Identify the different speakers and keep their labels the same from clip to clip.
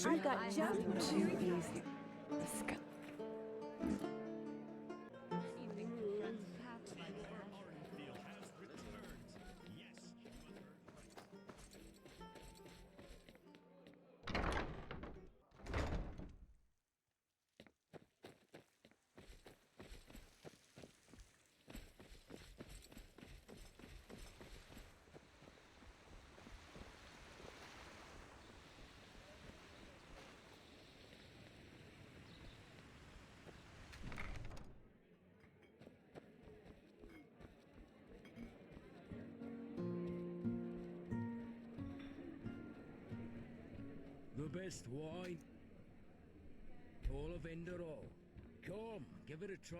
Speaker 1: I got just too easy.
Speaker 2: The best wine, all of Enderal. Come, give it a try.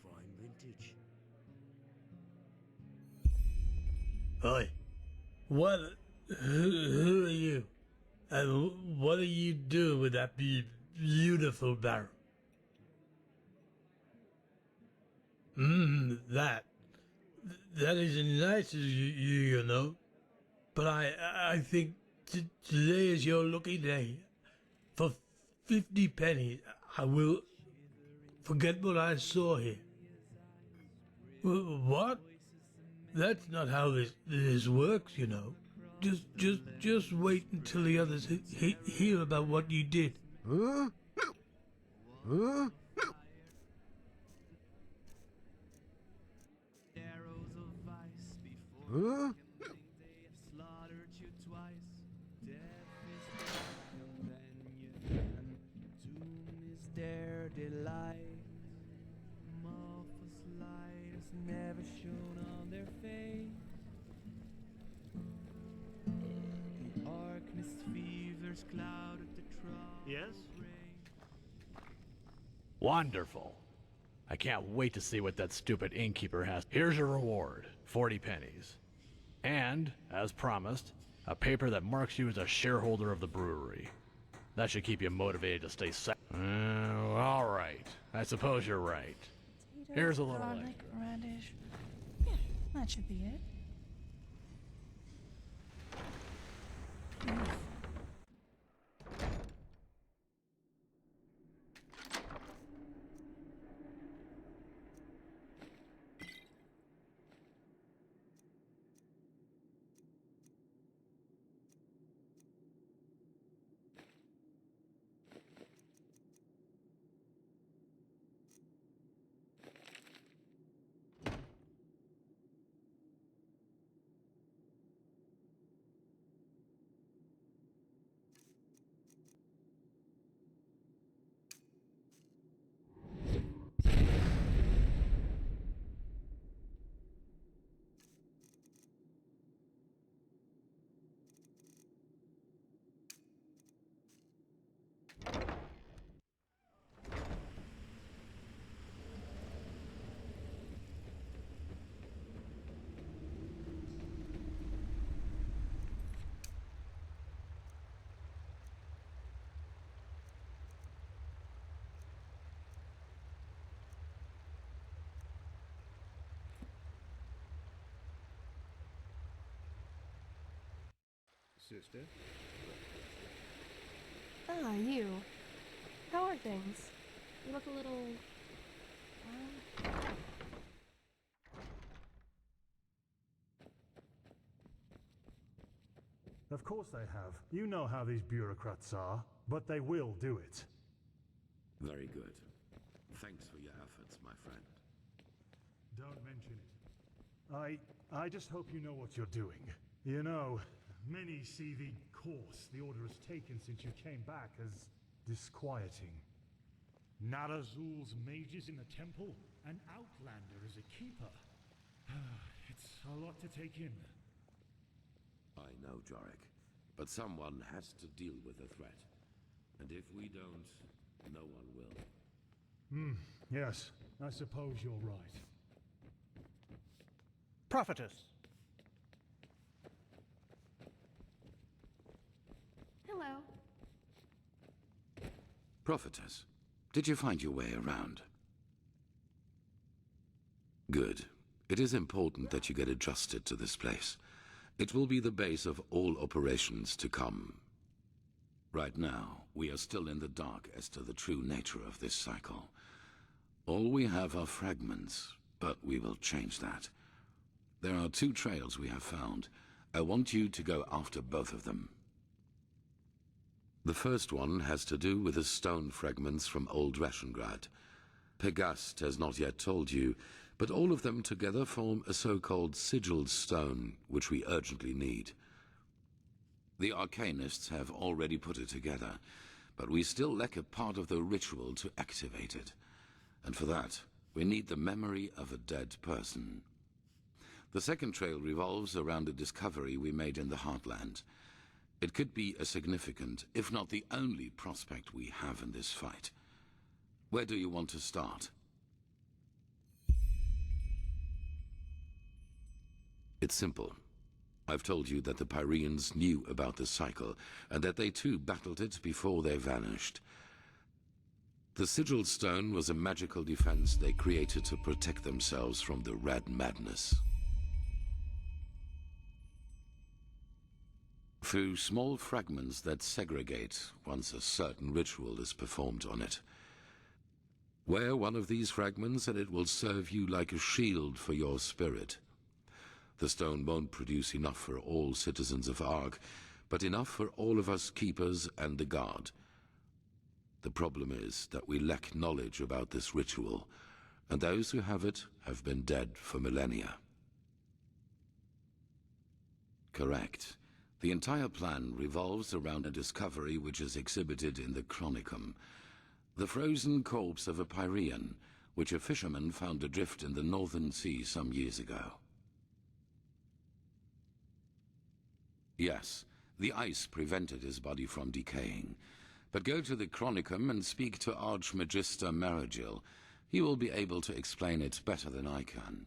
Speaker 2: Fine vintage.
Speaker 3: Oi, what, who are you? And what are you doing with that beautiful barrel? That is nice of you know. But I think today is your lucky day. For 50 pennies, I will forget what I saw here. What? That's not how this works, you know. Just wait until the others hear about what you did.
Speaker 4: Huh? Huh?
Speaker 5: Arrows of vice before
Speaker 4: Huh?
Speaker 5: they have slaughtered you twice. Death is their companion, doom is their delight. Malphus light has never shone on their face. The Arcanist fevers clouded the trial.
Speaker 6: Yes?
Speaker 7: Wonderful. I can't wait to see what that stupid innkeeper has. Here's your reward, 40 pennies. And, as promised, a paper that marks you as a shareholder of the brewery. That should keep you motivated to stay all right. I suppose you're right. Here's a little
Speaker 1: garlic, radish. Yeah, that should be it.
Speaker 6: Sister?
Speaker 1: Ah, you. How are things? You look a little...
Speaker 8: Of course they have. You know how these bureaucrats are, but they will do it.
Speaker 9: Very good. Thanks for your efforts, my friend.
Speaker 8: Don't mention it. I just hope you know what you're doing. You know, many see the course the Order has taken since you came back as disquieting. Narazul's mages in the temple, an outlander as a keeper. It's a lot to take in.
Speaker 9: I know, Jorik, but someone has to deal with the threat. And if we don't, no one will.
Speaker 8: Yes, I suppose you're right.
Speaker 5: Prophetess.
Speaker 1: Hello.
Speaker 9: Prophetess, did you find your way around? Good. It is important that you get adjusted to this place. It will be the base of all operations to come. Right now, we are still in the dark as to the true nature of this cycle. All we have are fragments, but we will change that. There are 2 trails we have found. I want you to go after both of them. The first one has to do with the stone fragments from old Rashengrad. Pegast has not yet told you, but all of them together form a so-called sigilled stone, which we urgently need. The arcanists have already put it together, but we still lack a part of the ritual to activate it. And for that, we need the memory of a dead person. The second trail revolves around a discovery we made in the Heartland. It could be a significant, if not the only prospect we have in this fight. Where do you want to start? It's simple. I've told you that the Pyreans knew about the cycle, and that they too battled it before they vanished. The sigil stone was a magical defense they created to protect themselves from the Red Madness. Through small fragments that segregate once a certain ritual is performed on it. Wear one of these fragments and it will serve you like a shield for your spirit. The stone won't produce enough for all citizens of Ark, but enough for all of us keepers and the guard. The problem is that we lack knowledge about this ritual, and those who have it have been dead for millennia. Correct. The entire plan revolves around a discovery which is exhibited in the Chronicum. The frozen corpse of a Pyrean, which a fisherman found adrift in the Northern Sea some years ago. Yes, the ice prevented his body from decaying. But go to the Chronicum and speak to Archmagister Maragil. He will be able to explain it better than I can.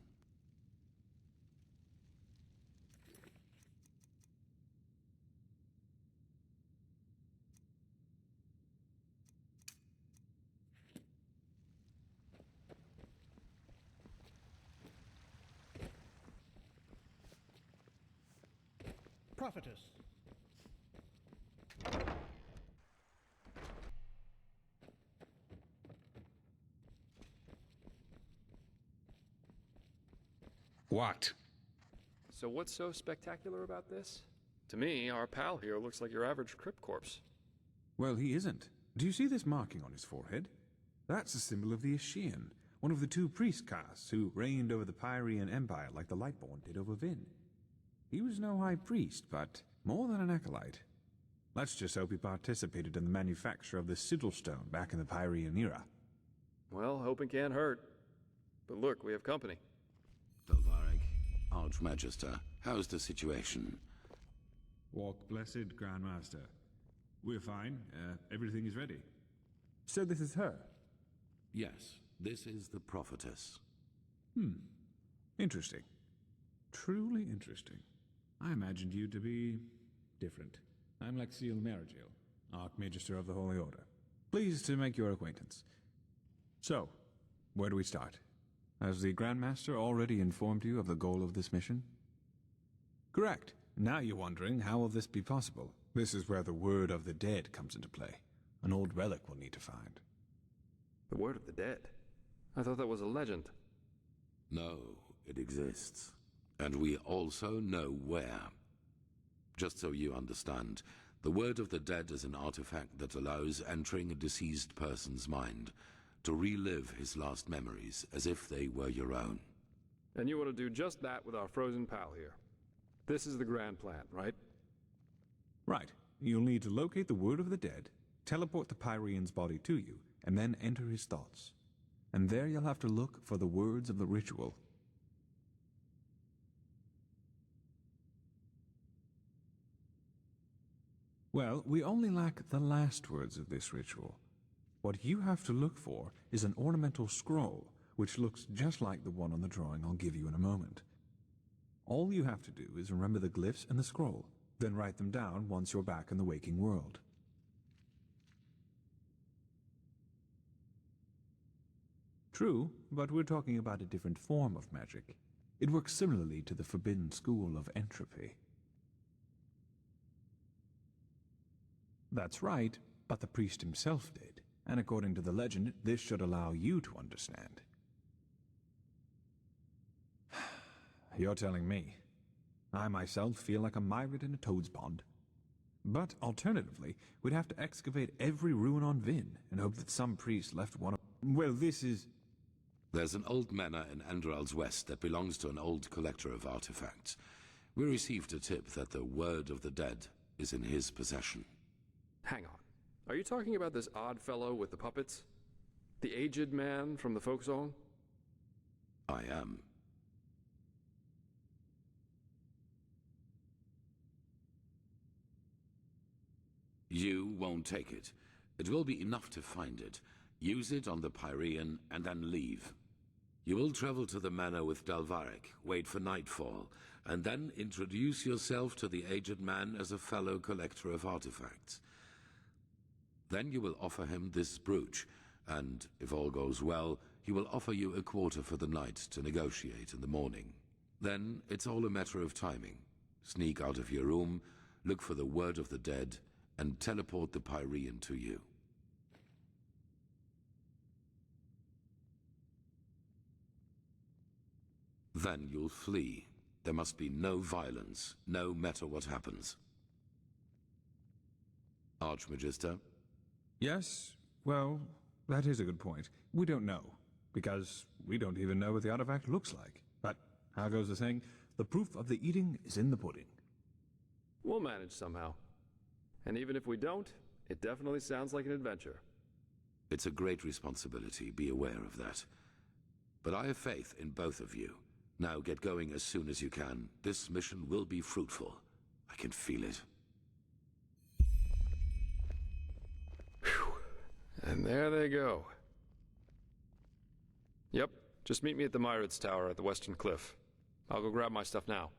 Speaker 5: Prophetess.
Speaker 6: What?
Speaker 10: So what's so spectacular about this? To me, our pal here looks like your average crypt corpse.
Speaker 6: Well, he isn't. Do you see this marking on his forehead? That's a symbol of the Ashian, one of the 2 priest castes who reigned over the Pyrean Empire like the Lightborn did over Vin. He was no high priest, but more than an acolyte. Let's just hope he participated in the manufacture of the sigil stone back in the Pyrean era.
Speaker 10: Well, hoping can't hurt. But look, we have company.
Speaker 9: Belvarek, Archmagister, how's the situation?
Speaker 6: Walk blessed, Grandmaster. We're fine. Everything is ready. So this is her?
Speaker 9: Yes, this is the prophetess.
Speaker 6: Interesting. Truly interesting. I imagined you to be different. I'm Lexiel Maragil, Archmagister of the Holy Order. Pleased to make your acquaintance. So, where do we start? Has the Grandmaster already informed you of the goal of this mission? Correct. Now you're wondering, how will this be possible? This is where the word of the dead comes into play. An old relic we'll need to find.
Speaker 10: The word of the dead? I thought that was a legend.
Speaker 9: No, it exists. And we also know where. Just so you understand, the word of the dead is an artifact that allows entering a deceased person's mind to relive his last memories as if they were your own.
Speaker 10: And you want to do just that with our frozen pal here. This is the grand plan, right?
Speaker 6: Right. You'll need to locate the word of the dead, teleport the Pyrean's body to you, and then enter his thoughts. And there you'll have to look for the words of the ritual. Well, we only lack the last words of this ritual. What you have to look for is an ornamental scroll, which looks just like the one on the drawing I'll give you in a moment. All you have to do is remember the glyphs and the scroll, then write them down once you're back in the waking world. True, but we're talking about a different form of magic. It works similarly to the forbidden school of entropy. That's right, but the priest himself did, and according to the legend, this should allow you to understand. You're telling me. I myself feel like a myriad in a toad's pond. But alternatively, we'd have to excavate every ruin on Vin and hope that some priest left one of... Well, this is...
Speaker 9: There's an old manor in Enderal's west that belongs to an old collector of artifacts. We received a tip that the word of the dead is in his possession.
Speaker 10: Hang on. Are you talking about this odd fellow with the puppets? The aged man from the folk song?
Speaker 9: I am. You won't take it. It will be enough to find it. Use it on the Pyrean and then leave. You will travel to the manor with Dalvarek, wait for nightfall, and then introduce yourself to the aged man as a fellow collector of artifacts. Then you will offer him this brooch, and if all goes well, he will offer you a quarter for the night to negotiate in the morning. Then it's all a matter of timing. Sneak out of your room, look for the word of the dead, and teleport the Pyrean to you. Then you'll flee. There must be no violence, no matter what happens. Archmagister?
Speaker 6: Yes, well, that is a good point. We don't know, because we don't even know what the artifact looks like. But, how goes the saying? The proof of the eating is in the pudding.
Speaker 10: We'll manage somehow. And even if we don't, it definitely sounds like an adventure.
Speaker 9: It's a great responsibility, be aware of that. But I have faith in both of you. Now get going as soon as you can. This mission will be fruitful. I can feel it.
Speaker 10: Whew. And there they go. Yep, just meet me at the Myrids Tower at the Western Cliff. I'll go grab my stuff now.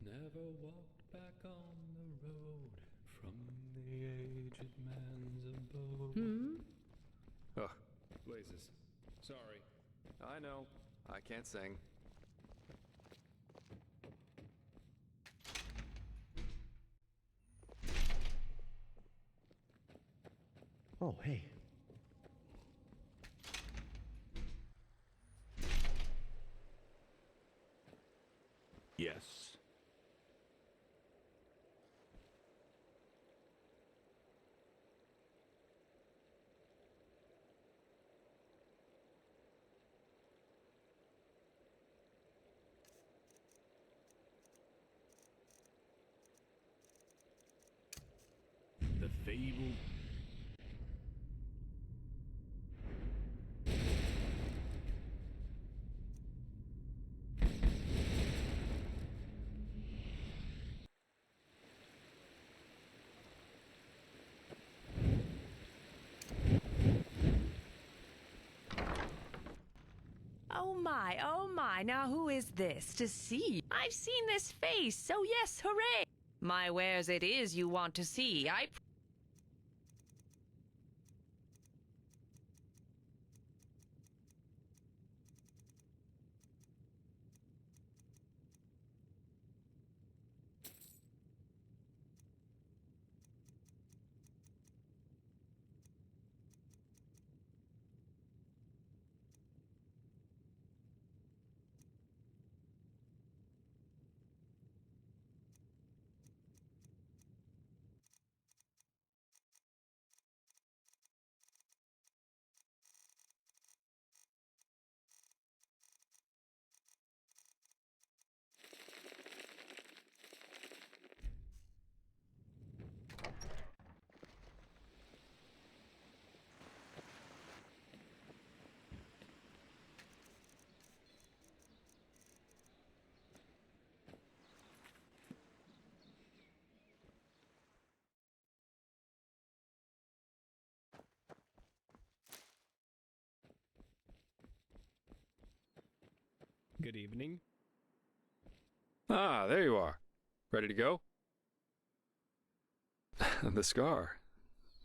Speaker 11: Never walked back on the road from the aged man's abode.
Speaker 10: Ugh, blazes. Sorry. I know. I can't sing.
Speaker 5: Oh, hey.
Speaker 11: Yes. The fable.
Speaker 12: Oh my, now who is this to see? I've seen this face, so yes, hooray! My wares it is you want to see,
Speaker 11: Good evening.
Speaker 10: Ah, there you are. Ready to go? The scar.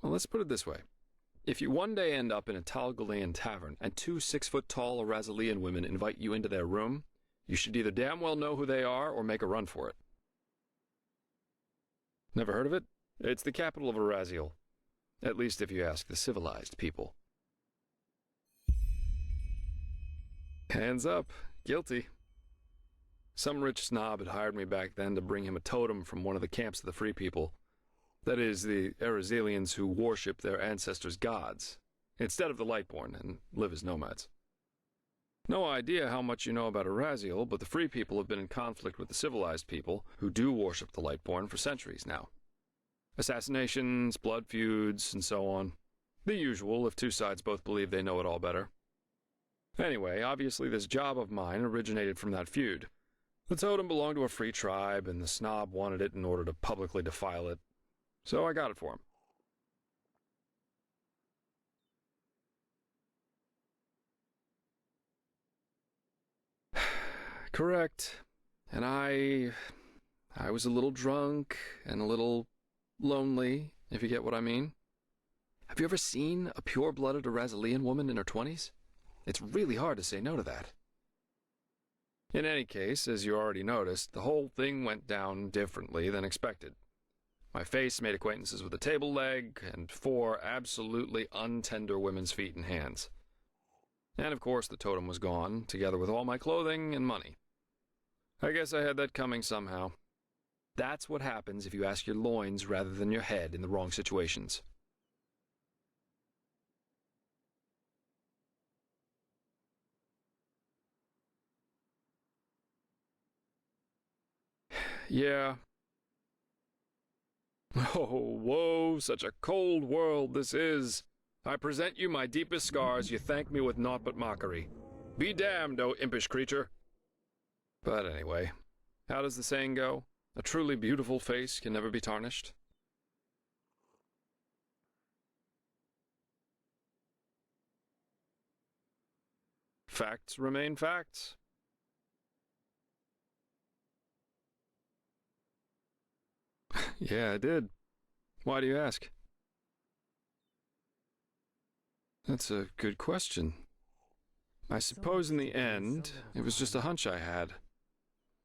Speaker 10: Well, let's put it this way. If you one day end up in a Tal Galean tavern and two 6-foot-tall Arazalian women invite you into their room, you should either damn well know who they are or make a run for it. Never heard of it? It's the capital of Araziel. At least if you ask the civilized people. Hands up. Guilty. Some rich snob had hired me back then to bring him a totem from one of the camps of the Free People. That is, the Arazalians who worship their ancestors' gods, instead of the Lightborn, and live as nomads. No idea how much you know about Araziel, but the Free People have been in conflict with the civilized people, who do worship the Lightborn, for centuries now. Assassinations, blood feuds, and so on. The usual if two sides both believe they know it all better. Anyway, obviously this job of mine originated from that feud. The totem belonged to a free tribe, and the snob wanted it in order to publicly defile it. So I got it for him. Correct. And I was a little drunk and a little lonely, if you get what I mean. Have you ever seen a pure-blooded Arazalian woman in her 20s? It's really hard to say no to that. In any case, as you already noticed, the whole thing went down differently than expected. My face made acquaintances with a table leg and 4 absolutely untender women's feet and hands. And of course the totem was gone, together with all my clothing and money. I guess I had that coming somehow. That's what happens if you ask your loins rather than your head in the wrong situations. Yeah. Oh, woe, such a cold world this is. I present you my deepest scars, you thank me with naught but mockery. Be damned, O impish creature. But anyway, how does the saying go? A truly beautiful face can never be tarnished. Facts remain facts. Yeah, I did. Why do you ask? That's a good question. I suppose in the end, it was just a hunch I had.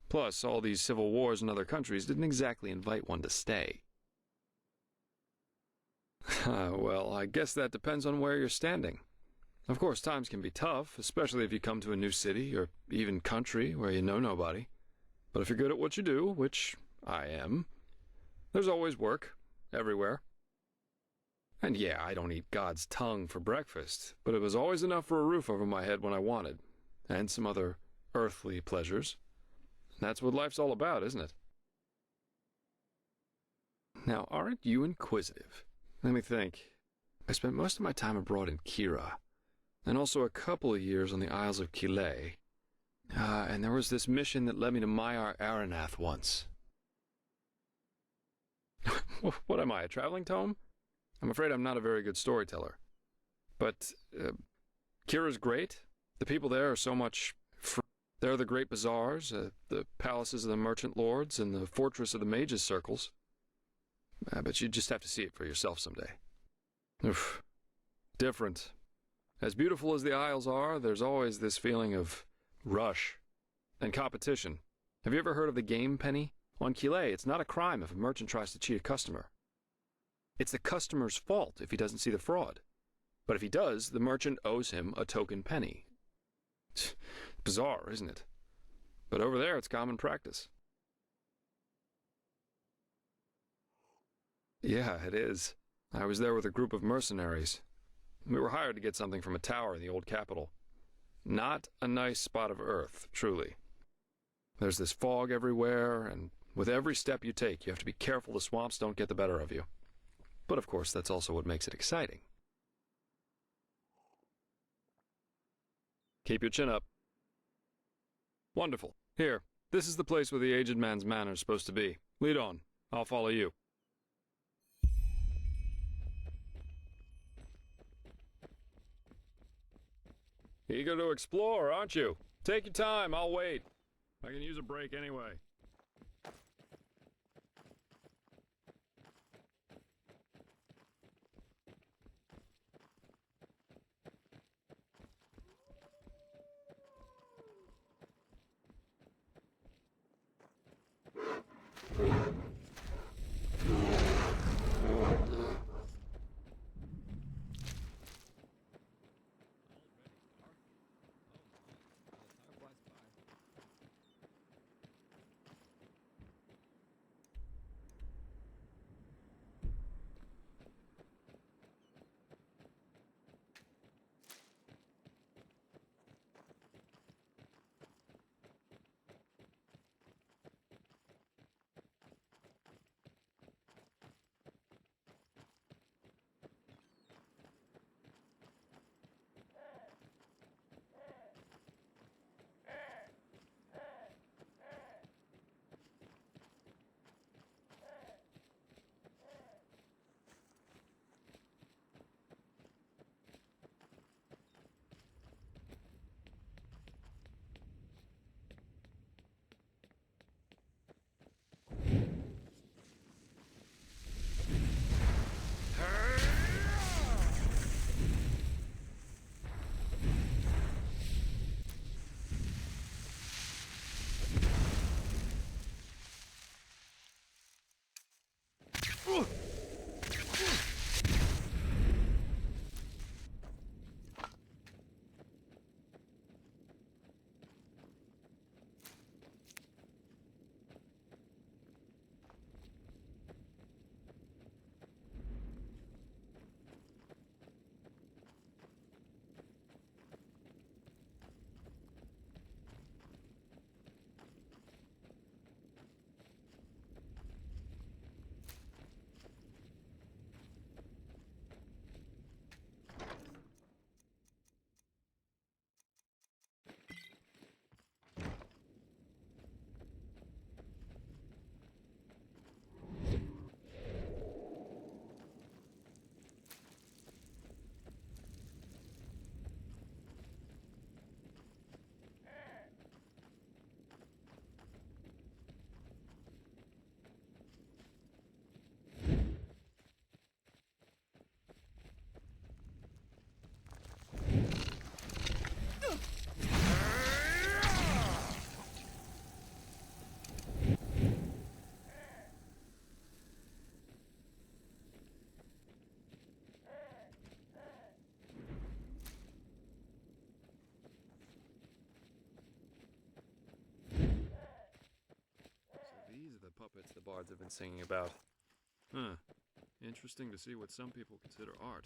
Speaker 10: Plus, all these civil wars in other countries didn't exactly invite one to stay. Well, I guess that depends on where you're standing. Of course, times can be tough, especially if you come to a new city or even country where you know nobody. But if you're good at what you do, which I am, there's always work, everywhere. And yeah, I don't eat God's tongue for breakfast, but it was always enough for a roof over my head when I wanted, and some other earthly pleasures. That's what life's all about, isn't it? Now, aren't you inquisitive? Let me think. I spent most of my time abroad in Kira, and also a couple of years on the Isles of Kile. And there was this mission that led me to Maiar Aranath once. What am I, a traveling tome? I'm afraid I'm not a very good storyteller. But Kira's great. The people there are so much free. There are the great bazaars, the palaces of the merchant lords, and the fortress of the mages' circles. But you just have to see it for yourself someday. Oof. Different. As beautiful as the Isles are, there's always this feeling of rush and competition. Have you ever heard of the game penny? On Kile, it's not a crime if a merchant tries to cheat a customer. It's the customer's fault if he doesn't see the fraud. But if he does, the merchant owes him a token penny. Bizarre, isn't it? But over there, it's common practice. Yeah, it is. I was there with a group of mercenaries. We were hired to get something from a tower in the old capital. Not a nice spot of earth, truly. There's this fog everywhere, and with every step you take, you have to be careful the swamps don't get the better of you. But of course, that's also what makes it exciting. Keep your chin up. Wonderful. Here, this is the place where the aged man's manor is supposed to be. Lead on. I'll follow you. Eager to explore, aren't you? Take your time, I'll wait. I can use a break anyway. Puppets the bards have been singing about. Huh. Interesting to see what some people consider art.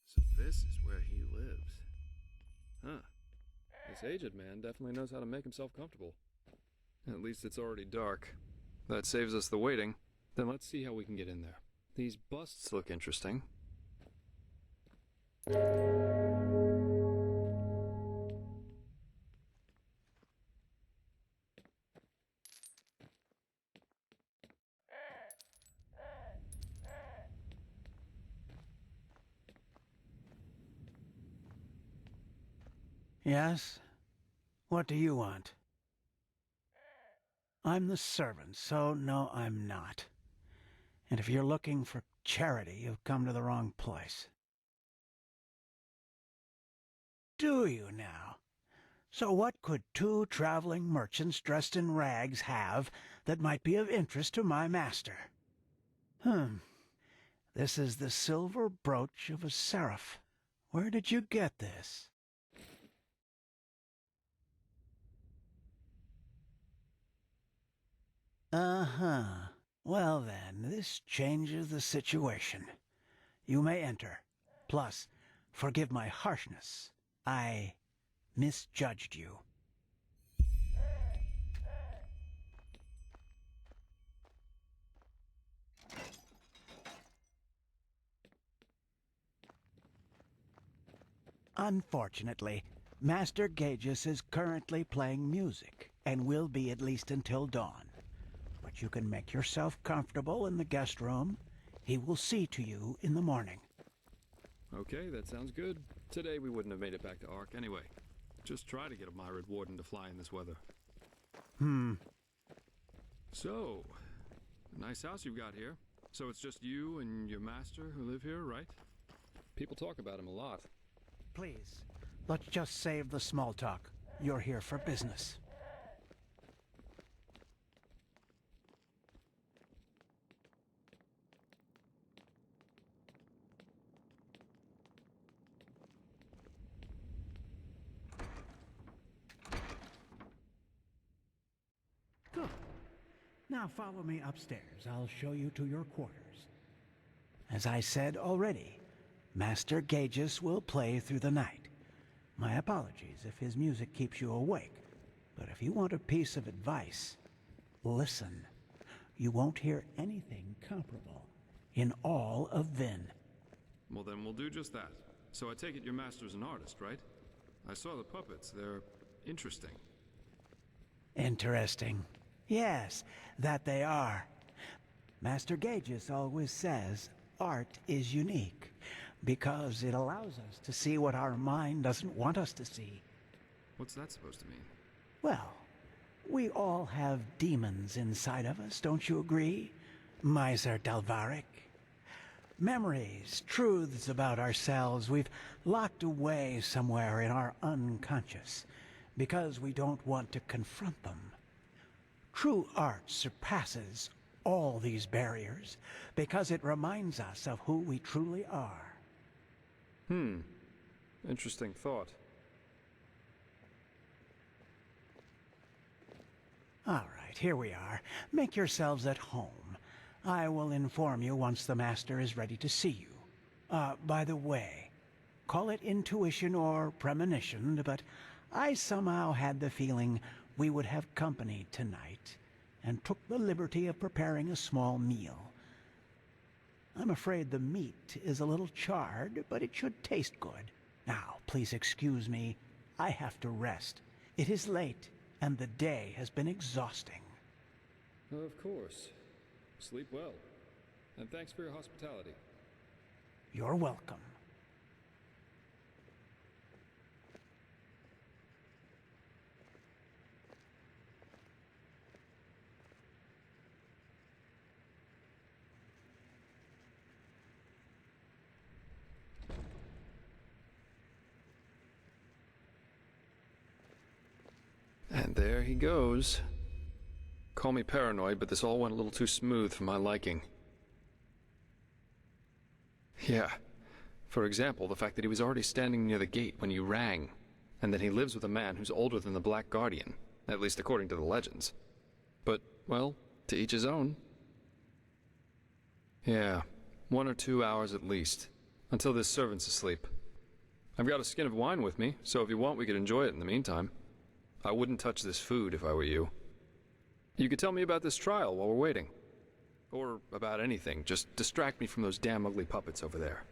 Speaker 10: So this is where he lives. Huh. This aged man definitely knows how to make himself comfortable. At least it's already dark. That saves us the waiting. Then let's see how we can get in there. These busts look interesting.
Speaker 13: Yes? What do you want? I'm the servant, so no, I'm not. And if you're looking for charity, you've come to the wrong place. Do you now? So what could two traveling merchants dressed in rags have that might be of interest to my master? This is the silver brooch of a seraph. Where did you get this? Uh-huh. Well then, this changes the situation. You may enter. Plus, forgive my harshness. I misjudged you. Unfortunately, Master Gages is currently playing music, and will be at least until dawn. But you can make yourself comfortable in the guest room. He will see to you in the morning.
Speaker 10: Okay, that sounds good. Today we wouldn't have made it back to Ark anyway. Just try to get a Myrid Warden to fly in this weather. So, nice house you've got here. So it's just you and your master who live here, right? People talk about him a lot.
Speaker 13: Please, let's just save the small talk. You're here for business. Good. Now follow me upstairs. I'll show you to your quarters. As I said already, Master Gages will play through the night. My apologies if his music keeps you awake, but if you want a piece of advice, listen. You won't hear anything comparable in all of Vin.
Speaker 10: Well, then we'll do just that. So I take it your master's an artist, right? I saw the puppets. They're interesting.
Speaker 13: Interesting. Yes, that they are. Master Gages always says art is unique because it allows us to see what our mind doesn't want us to see.
Speaker 10: What's that supposed to mean?
Speaker 13: Well, we all have demons inside of us, don't you agree, Miser Dalvaric? Memories, truths about ourselves we've locked away somewhere in our unconscious because we don't want to confront them. True art surpasses all these barriers because it reminds us of who we truly are.
Speaker 10: Interesting thought.
Speaker 13: All right, here we are. Make yourselves at home. I will inform you once the Master is ready to see you. By the way, call it intuition or premonition, but I somehow had the feeling we would have company tonight, and took the liberty of preparing a small meal. I'm afraid the meat is a little charred, but it should taste good. Now, please excuse me. I have to rest. It is late, and the day has been exhausting.
Speaker 10: Of course. Sleep well. And thanks for your hospitality.
Speaker 13: You're welcome.
Speaker 10: And there he goes. Call me paranoid, but this all went a little too smooth for my liking. Yeah. For example, the fact that he was already standing near the gate when you rang, and that he lives with a man who's older than the Black Guardian, at least according to the legends. But, well, to each his own. Yeah, 1 or 2 hours at least, until this servant's asleep. I've got a skin of wine with me, so if you want we could enjoy it in the meantime. I wouldn't touch this food if I were you. You could tell me about this trial while we're waiting. Or about anything. Just distract me from those damn ugly puppets over there.